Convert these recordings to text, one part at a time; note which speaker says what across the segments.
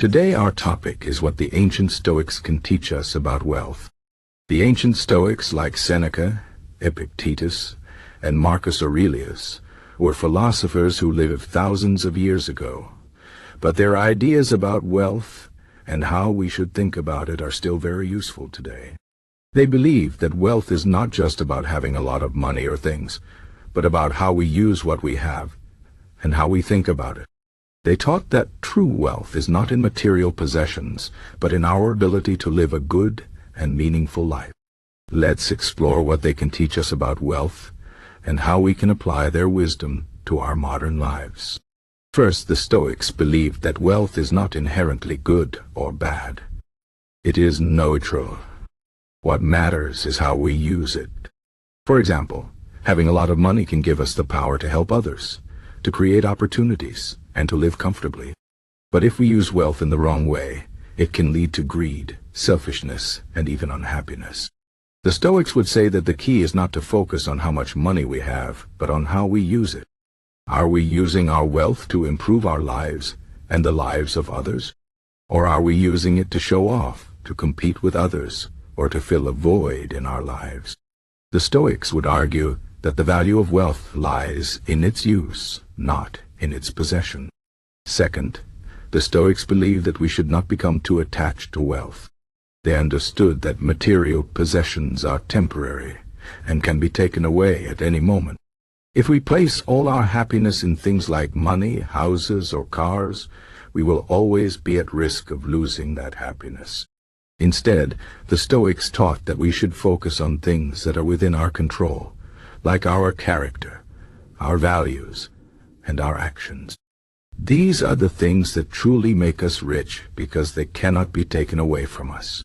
Speaker 1: Today our topic is what the ancient Stoics can teach us about wealth. The ancient Stoics like Seneca, Epictetus, and Marcus Aurelius were philosophers who lived thousands of years ago. But their ideas about wealth and how we should think about it are still very useful today. They believed that wealth is not just about having a lot of money or things, but about how we use what we have and how we think about it. They taught that true wealth is not in material possessions, but in our ability to live a good and meaningful life. Let's explore what they can teach us about wealth and how we can apply their wisdom to our modern lives. First, the Stoics believed that wealth is not inherently good or bad. It is neutral. What matters is how we use it. For example, having a lot of money can give us the power to help others, to create opportunities, and to live comfortably. But if we use wealth in the wrong way, it can lead to greed, selfishness, and even unhappiness. The Stoics would say that the key is not to focus on how much money we have, but on how we use it. Are we using our wealth to improve our lives and the lives of others? Or are we using it to show off, to compete with others, or to fill a void in our lives? The Stoics would argue that the value of wealth lies in its use, not in its possession. Second, the Stoics believed that we should not become too attached to wealth. They understood that material possessions are temporary and can be taken away at any moment. If we place all our happiness in things like money, houses, or cars, we will always be at risk of losing that happiness. Instead, the Stoics taught that we should focus on things that are within our control, like our character, our values, and our actions. These are the things that truly make us rich because they cannot be taken away from us.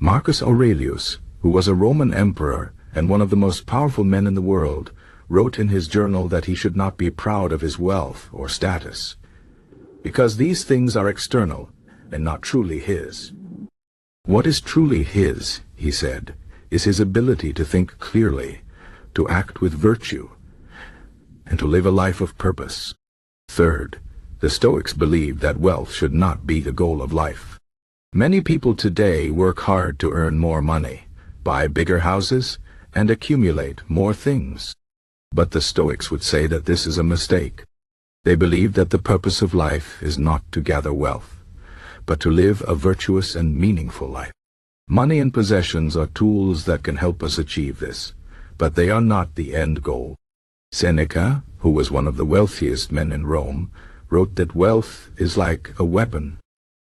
Speaker 1: Marcus Aurelius, who was a Roman emperor and one of the most powerful men in the world, wrote in his journal that he should not be proud of his wealth or status, because these things are external and not truly his. What is truly his, he said, is his ability to think clearly, to act with virtue, and to live a life of purpose. Third, the Stoics believed that wealth should not be the goal of life. Many people today work hard to earn more money, buy bigger houses, and accumulate more things. But the Stoics would say that this is a mistake. They believed that the purpose of life is not to gather wealth, but to live a virtuous and meaningful life. Money and possessions are tools that can help us achieve this, but they are not the end goal. Seneca, who was one of the wealthiest men in Rome, wrote that wealth is like a weapon.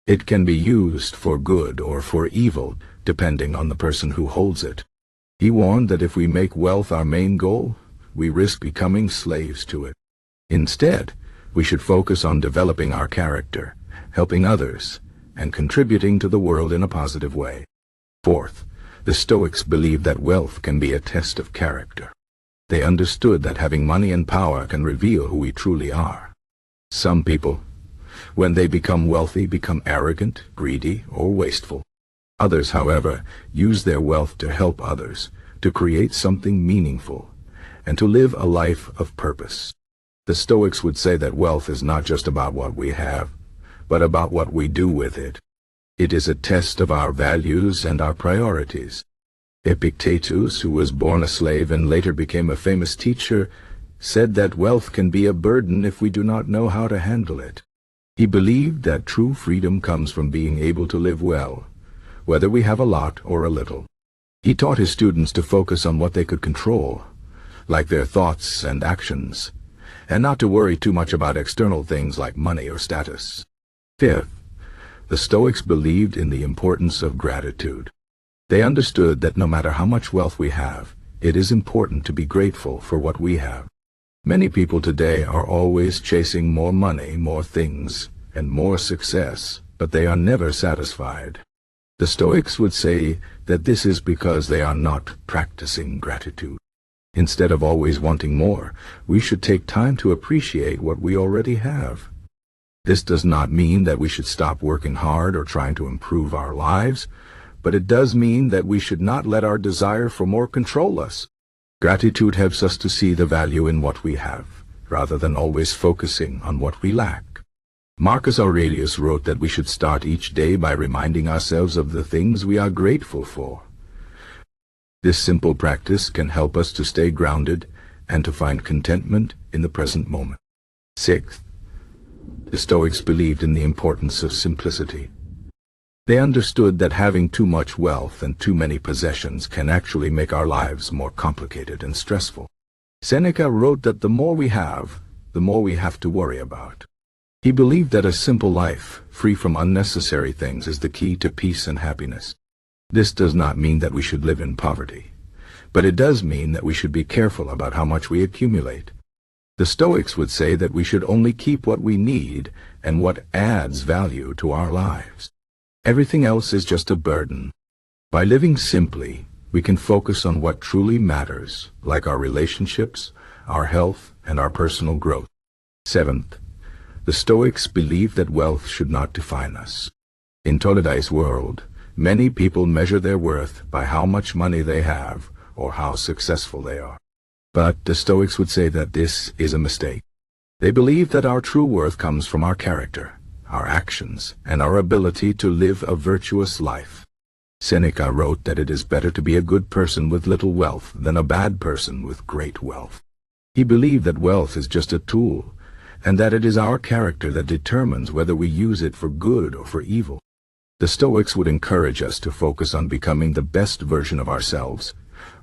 Speaker 1: It can be used for good or for evil, depending on the person who holds it. He warned that if we make wealth our main goal, we risk becoming slaves to it. Instead, we should focus on developing our character, helping others, and contributing to the world in a positive way. Fourth, the Stoics believed that wealth can be a test of character. They understood that having money and power can reveal who we truly are. Some people, when they become wealthy, become arrogant, greedy, or wasteful. Others, however, use their wealth to help others, to create something meaningful, and to live a life of purpose. The Stoics would say that wealth is not just about what we have, but about what we do with it. It is a test of our values and our priorities. Epictetus, who was born a slave and later became a famous teacher, said that wealth can be a burden if we do not know how to handle it. He believed that true freedom comes from being able to live well, whether we have a lot or a little. He taught his students to focus on what they could control, like their thoughts and actions, and not to worry too much about external things like money or status. Fifth, the Stoics believed in the importance of gratitude. They understood that no matter how much wealth we have, it is important to be grateful for what we have. Many people today are always chasing more money, more things, and more success, but they are never satisfied. The Stoics would say that this is because they are not practicing gratitude. Instead of always wanting more, we should take time to appreciate what we already have. This does not mean that we should stop working hard or trying to improve our lives, but it does mean that we should not let our desire for more control us. Gratitude helps us to see the value in what we have, rather than always focusing on what we lack. Marcus Aurelius wrote that we should start each day by reminding ourselves of the things we are grateful for. This simple practice can help us to stay grounded and to find contentment in the present moment. Sixth, the Stoics believed in the importance of simplicity. They understood that having too much wealth and too many possessions can actually make our lives more complicated and stressful. Seneca wrote that the more we have, the more we have to worry about. He believed that a simple life, free from unnecessary things, is the key to peace and happiness. This does not mean that we should live in poverty, but it does mean that we should be careful about how much we accumulate. The Stoics would say that we should only keep what we need and what adds value to our lives. Everything else is just a burden. By living simply, we can focus on what truly matters, like our relationships, our health, and our personal growth. Seventh, the Stoics believed that wealth should not define us. In today's world, many people measure their worth by how much money they have or how successful they are. But the Stoics would say that this is a mistake. They believe that our true worth comes from our character, our actions, and our ability to live a virtuous life. Seneca wrote that it is better to be a good person with little wealth than a bad person with great wealth. He believed that wealth is just a tool, and that it is our character that determines whether we use it for good or for evil. The Stoics would encourage us to focus on becoming the best version of ourselves,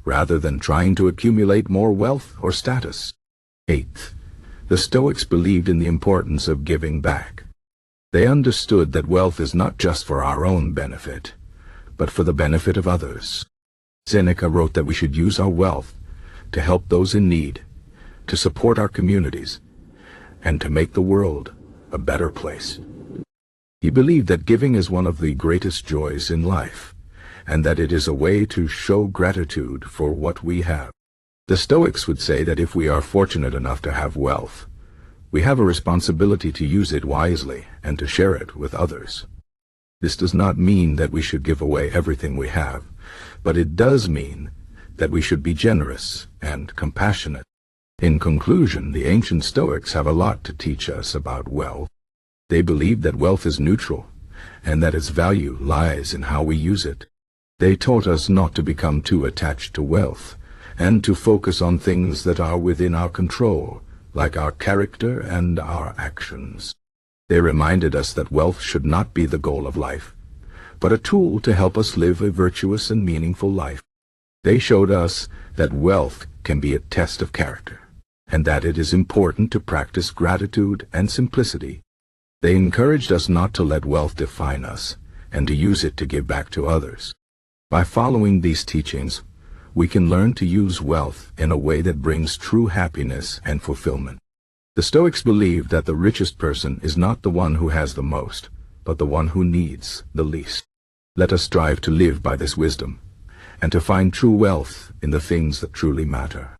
Speaker 1: rather than trying to accumulate more wealth or status. Eighth, the Stoics believed in the importance of giving back. They understood that wealth is not just for our own benefit, but for the benefit of others. Seneca wrote that we should use our wealth to help those in need, to support our communities, and to make the world a better place. He believed that giving is one of the greatest joys in life, and that it is a way to show gratitude for what we have. The Stoics would say that if we are fortunate enough to have wealth, we have a responsibility to use it wisely and to share it with others. This does not mean that we should give away everything we have, but it does mean that we should be generous and compassionate. In conclusion, the ancient Stoics have a lot to teach us about wealth. They believed that wealth is neutral, and that its value lies in how we use it. They taught us not to become too attached to wealth, and to focus on things that are within our control, like our character and our actions. They reminded us that wealth should not be the goal of life, but a tool to help us live a virtuous and meaningful life. They showed us that wealth can be a test of character, and that it is important to practice gratitude and simplicity. They encouraged us not to let wealth define us, and to use it to give back to others. By following these teachings, we can learn to use wealth in a way that brings true happiness and fulfillment. The Stoics believed that the richest person is not the one who has the most, but the one who needs the least. Let us strive to live by this wisdom, and to find true wealth in the things that truly matter.